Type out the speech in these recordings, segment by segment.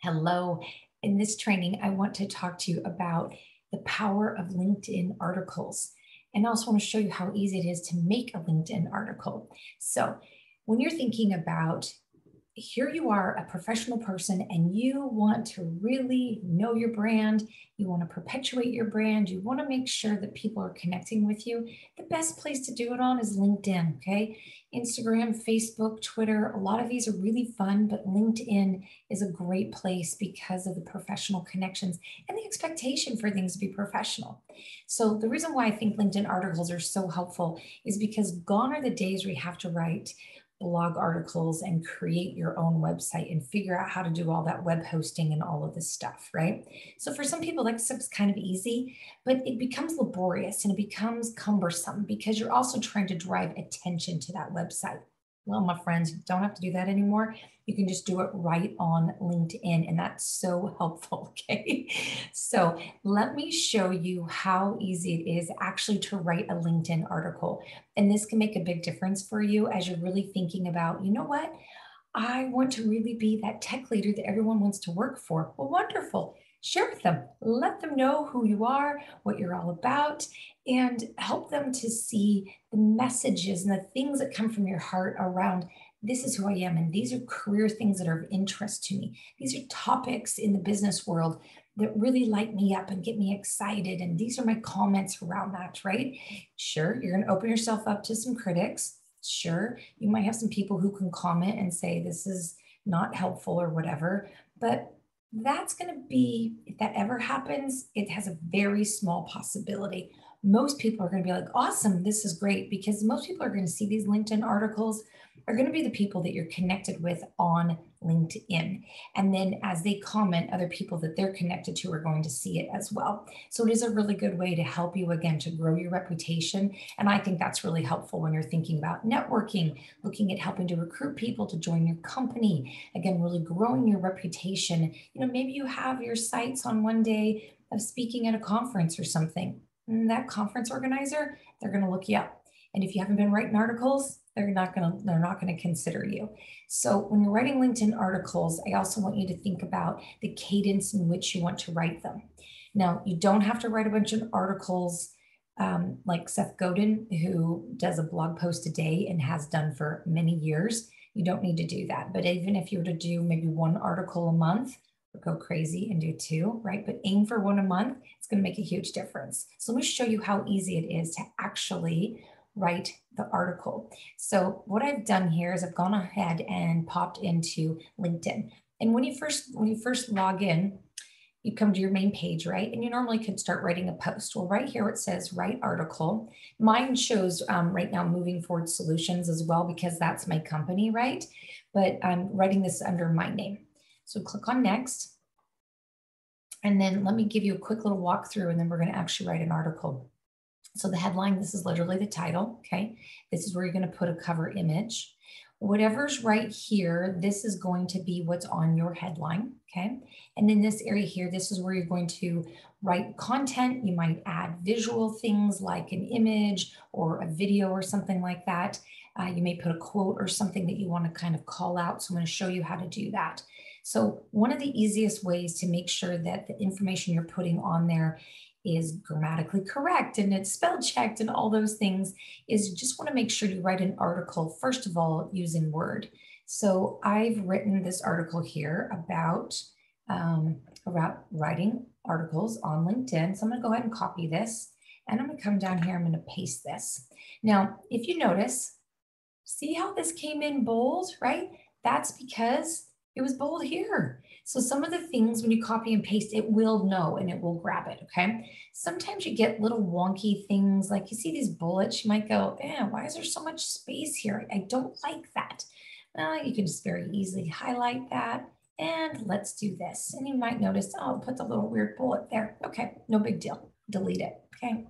Hello. In this training, I want to talk to you about the power of LinkedIn articles. And I also want to show you how easy it is to make a LinkedIn article. So, when you're thinking about here you are, a professional person, and you want to really know your brand, you want to perpetuate your brand, you want to make sure that people are connecting with you. The best place to do it on is LinkedIn, okay? Instagram, Facebook, Twitter, a lot of these are really fun, but LinkedIn is a great place because of the professional connections and the expectation for things to be professional. So, the reason why I think LinkedIn articles are so helpful is because gone are the days where you have to write blog articles and create your own website and figure out how to do all that web hosting and all of this stuff, right? So for some people, that stuff's kind of easy, but it becomes laborious and it becomes cumbersome because you're also trying to drive attention to that website. Well, my friends, you don't have to do that anymore. You can just do it right on LinkedIn, and that's so helpful. Okay. So let me show you how easy it is actually to write a LinkedIn article. And this can make a big difference for you as you're really thinking about, you know what? I want to really be that tech leader that everyone wants to work for. Well, wonderful. Share with them. Let them know who you are, what you're all about, and help them to see the messages and the things that come from your heart around this is who I am. And these are career things that are of interest to me. These are topics in the business world that really light me up and get me excited. And these are my comments around that, right? Sure, you're going to open yourself up to some critics. Sure, you might have some people who can comment and say this is not helpful or whatever, but that's going to be, if that ever happens, it has a very small possibility. Most people are going to be like, awesome, this is great, because most people are going to see these LinkedIn articles are going to be the people that you're connected with on LinkedIn. And then as they comment, other people that they're connected to are going to see it as well. So it is a really good way to help you, again, to grow your reputation. And I think that's really helpful when you're thinking about networking, looking at helping to recruit people to join your company. Again, really growing your reputation. You know, maybe you have your sights on one day of speaking at a conference or something. And that conference organizer, they're going to look you up. And if you haven't been writing articles, they're not going to consider you. So when you're writing LinkedIn articles, I also want you to think about the cadence in which you want to write them. Now, you don't have to write a bunch of articles like Seth Godin, who does a blog post a day and has done for many years. You don't need to do that. But even if you were to do maybe one article a month, or go crazy and do two, right? But aim for one a month. It's going to make a huge difference. So let me show you how easy it is to actually write the article. So what I've done here is I've gone ahead and popped into LinkedIn. And when you first log in, you come to your main page, right? And you normally could start writing a post. Well, right here it says write article. Mine shows right now Moving Forward Solutions as well, because that's my company, right? But I'm writing this under my name. So click on next. And then let me give you a quick little walkthrough, and then we're going to actually write an article. So the headline, this is literally the title, okay? This is where you're going to put a cover image. Whatever's right here, this is going to be what's on your headline, okay? And in this area here, this is where you're going to write content. You might add visual things like an image or a video or something like that. You may put a quote or something that you want to kind of call out. So I'm going to show you how to do that. So one of the easiest ways to make sure that the information you're putting on there is grammatically correct and it's spell checked and all those things is you just want to make sure you write an article, first of all, using Word. So I've written this article here about writing articles on LinkedIn. So I'm going to go ahead and copy this, and I'm going to come down here. I'm going to paste this. Now, if you notice, see how this came in bold, right? That's because it was bold here. So some of the things when you copy and paste, it will know and it will grab it, okay? Sometimes you get little wonky things, like you see these bullets, you might go, why is there so much space here? I don't like that. Well, you can just very easily highlight that, and let's do this. And you might notice, oh, put the little weird bullet there. Okay, no big deal, delete it, okay?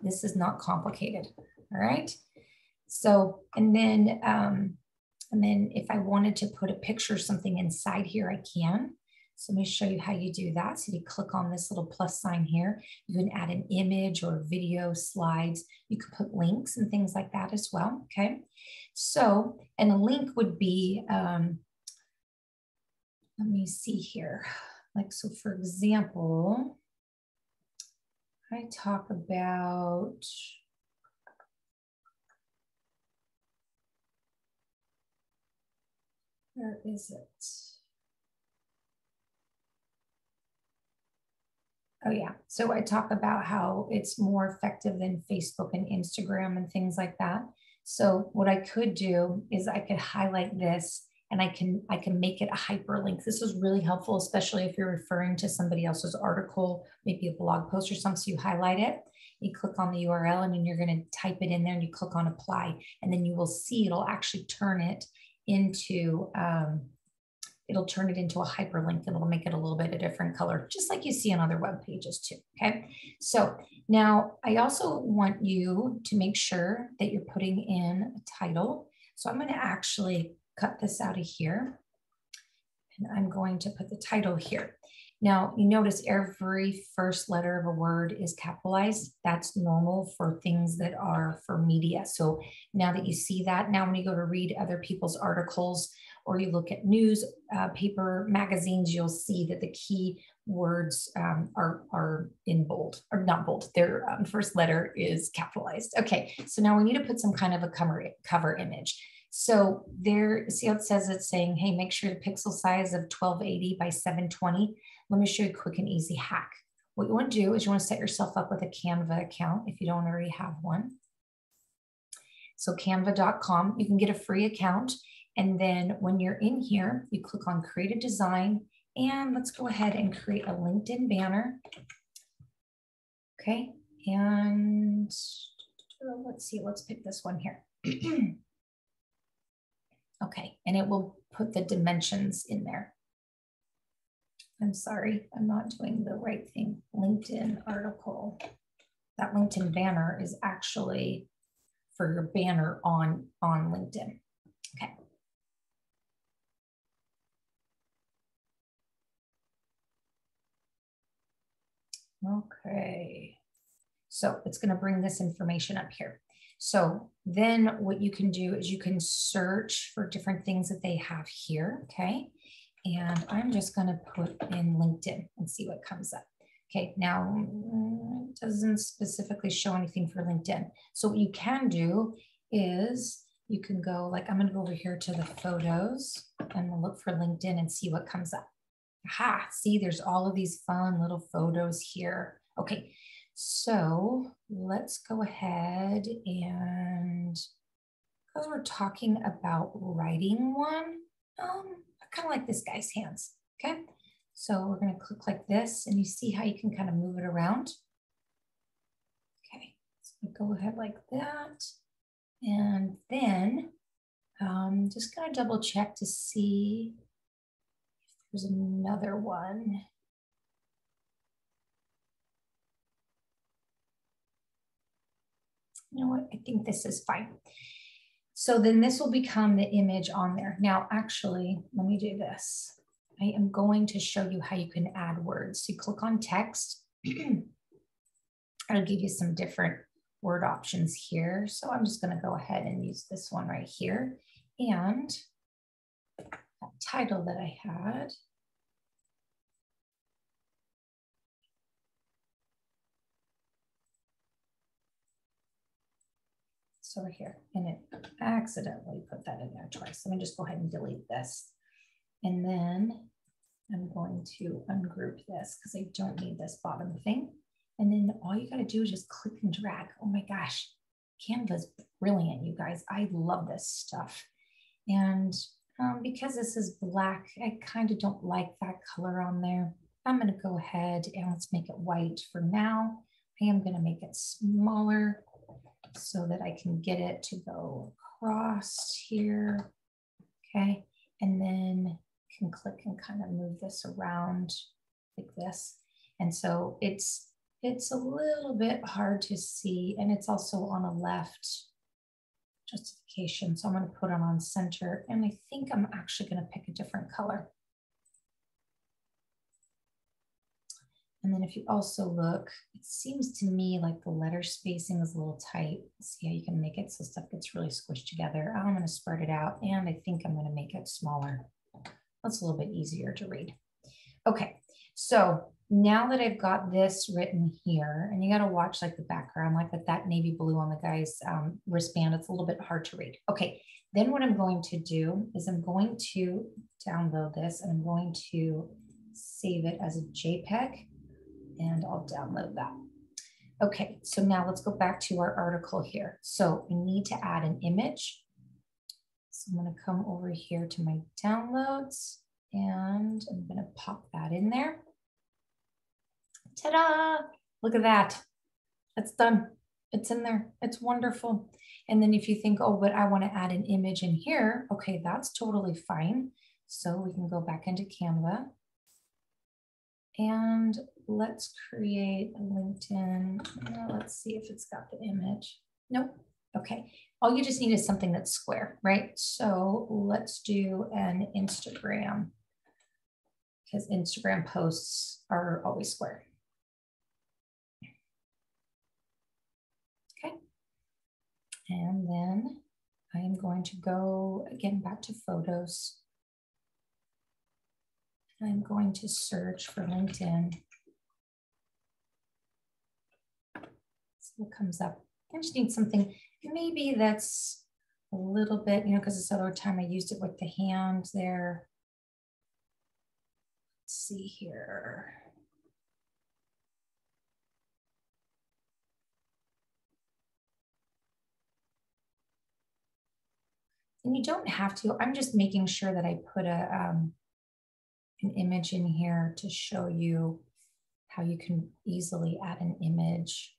This is not complicated, all right? So, and then if I wanted to put a picture or something inside here, I can. So let me show you how you do that. So you click on this little plus sign here. You can add an image or video, slides. You can put links and things like that as well, okay? So, and a link would be, let me see here. Like, so for example, I talk about, where is it? Oh yeah, so I talk about how it's more effective than Facebook and Instagram and things like that. So what I could do is I could highlight this and I can make it a hyperlink. This is really helpful, especially if you're referring to somebody else's article, maybe a blog post or something. So you highlight it, you click on the URL, and then you're going to type it in there and you click on apply, and then you will see it'll actually turn it into it'll turn it into a hyperlink, and it'll make it a little bit a different color, just like you see on other web pages too, okay? So now I also want you to make sure that you're putting in a title. So I'm gonna actually cut this out of here, and I'm going to put the title here. Now, you notice every first letter of a word is capitalized. That's normal for things that are for media. So now that you see that, now when you go to read other people's articles or you look at news, paper, magazines, you'll see that the key words are in bold, or not bold, their first letter is capitalized. Okay, so now we need to put some kind of a cover image. So there, see how it says it's saying, hey, make sure the pixel size of 1280 by 720. Let me show you a quick and easy hack. What you want to do is you want to set yourself up with a Canva account if you don't already have one. So canva.com, you can get a free account. And then when you're in here, you click on create a design, and let's go ahead and create a LinkedIn banner. Okay, and let's see, let's pick this one here. Okay, and it will put the dimensions in there. I'm sorry, I'm not doing the right thing. LinkedIn article. That LinkedIn banner is actually for your banner on LinkedIn. Okay. Okay. So it's going to bring this information up here. So then what you can do is you can search for different things that they have here. Okay. And I'm just going to put in LinkedIn and see what comes up. Okay, now it doesn't specifically show anything for LinkedIn. So what you can do is you can go, like, I'm going to go over here to the photos and we'll look for LinkedIn and see what comes up. Aha, see, there's all of these fun little photos here. Okay, so let's go ahead and, because we're talking about writing one, I kind of like this guy's hands, okay? So we're going to click like this, and you see how you can kind of move it around. Okay, so go ahead like that. And then just going to double check to see if there's another one. You know what? I think this is fine. So then this will become the image on there. Now, actually, let me do this. I am going to show you how you can add words. So you click on text. I'll give you some different word options here. So I'm just going to go ahead and use this one right here. And that title that I had. It's over here, and it accidentally put that in there twice. Let me just go ahead and delete this. And then I'm going to ungroup this because I don't need this bottom thing. And then all you got to do is just click and drag. Oh my gosh, Canva's brilliant, you guys. I love this stuff. And because this is black, I kind of don't like that color on there. I'm going to go ahead and let's make it white for now. I am going to make it smaller so that I can get it to go across here. Okay, and then can click and kind of move this around like this. And so it's a little bit hard to see, and it's also on a left justification. So I'm going to put it on center, and I think I'm actually going to pick a different color. And then if you also look, it seems to me like the letter spacing is a little tight. See how you can make it so stuff gets really squished together. I'm going to spread it out, and I think I'm going to make it smaller. That's a little bit easier to read. Okay, so now that I've got this written here, and you got to watch like the background, like with that navy blue on the guy's wristband, it's a little bit hard to read. Okay, then what I'm going to do is I'm going to download this and I'm going to save it as a JPEG and I'll download that. Okay, so now let's go back to our article here. So we need to add an image. So I'm going to come over here to my downloads and I'm going to pop that in there. Ta-da! Look at that. That's done. It's in there. It's wonderful. And then if you think, oh, but I want to add an image in here, okay, that's totally fine. So we can go back into Canva and let's create a LinkedIn. Let's see if it's got the image. Nope. Okay. All you just need is something that's square, right? So let's do an Instagram because Instagram posts are always square. Okay. And then I am going to go again back to photos. I'm going to search for LinkedIn. See what comes up. I just need something maybe that's a little bit, you know, because this other time I used it with the hand there. Let's see here. And you don't have to. I'm just making sure that I put an image in here to show you how you can easily add an image.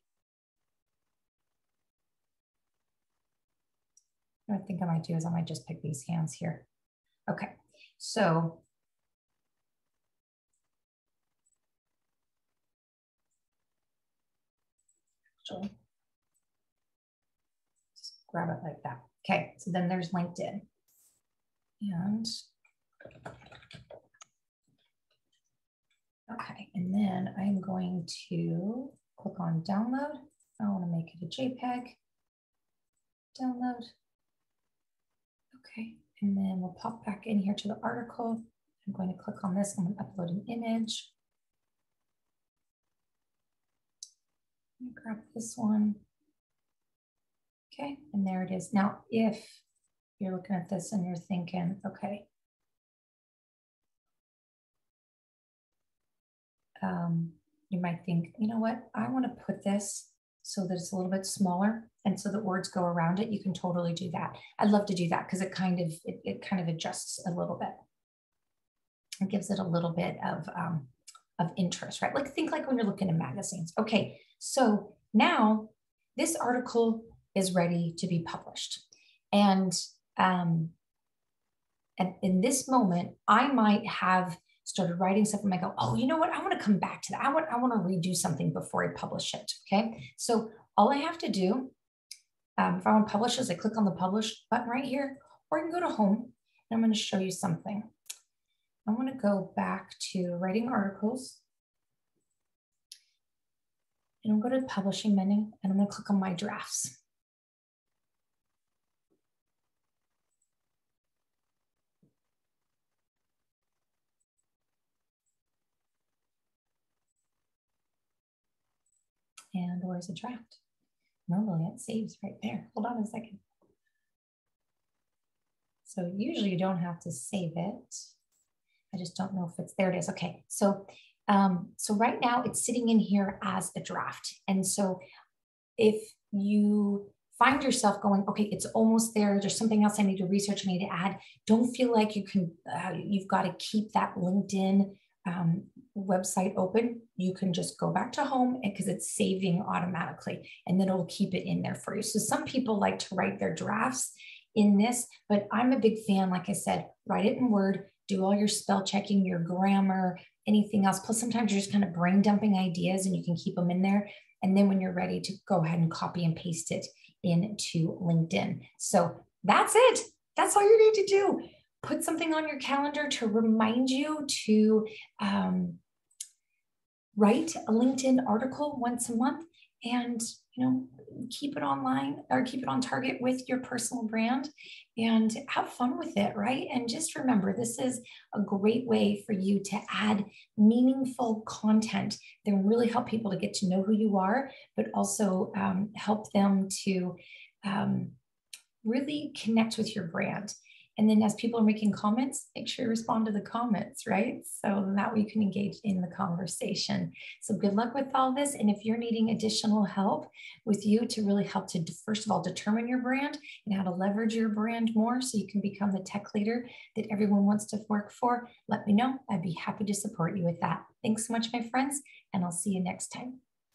What I think I might do is I might just pick these hands here. Okay, so actually, just grab it like that. Okay, so then there's LinkedIn. And okay, and then I'm going to click on download. I want to make it a JPEG. Download. Okay, and then we'll pop back in here to the article. I'm going to click on this. I'm going to upload an image. Let me grab this one. Okay, and there it is. Now, if you're looking at this and you're thinking, okay, you might think, you know what, I want to put this so that it's a little bit smaller and so that words go around it. You can totally do that. I'd love to do that because it kind of adjusts a little bit. It gives it a little bit of interest, right? Like think like when you're looking at magazines. Okay, so now this article is ready to be published. And in this moment, I might have started writing stuff and I go, oh, you know what? I want to come back to that. I want to redo something before I publish it. Okay. So all I have to do, if I want to publish, is I click on the publish button right here, or I can go to home and I'm going to show you something. I want to go back to writing articles. And I'm going to the publishing menu and I'm going to click on my drafts. And where's the draft? Normally it saves right there. Hold on a second. So usually you don't have to save it. I just don't know if it's, there it is. Okay, so so right now it's sitting in here as a draft. And so if you find yourself going, okay, it's almost there, there's something else I need to research, I need to add, don't feel like you can, you've got to keep that LinkedIn website open. You can just go back to home because it's saving automatically and then it'll keep it in there for you. So some people like to write their drafts in this, but I'm a big fan, like I said, write it in Word, do all your spell checking, your grammar, anything else. Plus sometimes you're just kind of brain dumping ideas and you can keep them in there. And then when you're ready to go ahead and copy and paste it into LinkedIn. So that's it. That's all you need to do. Put something on your calendar to remind you to write a LinkedIn article once a month and keep it online or keep it on target with your personal brand and have fun with it, right? And just remember, this is a great way for you to add meaningful content that will really help people to get to know who you are, but also help them to um, really connect with your brand. And then as people are making comments, make sure you respond to the comments, right? So that way you can engage in the conversation. So good luck with all this. And if you're needing additional help with you to really help to, first of all, determine your brand and how to leverage your brand more so you can become the tech leader that everyone wants to work for, let me know. I'd be happy to support you with that. Thanks so much, my friends, and I'll see you next time.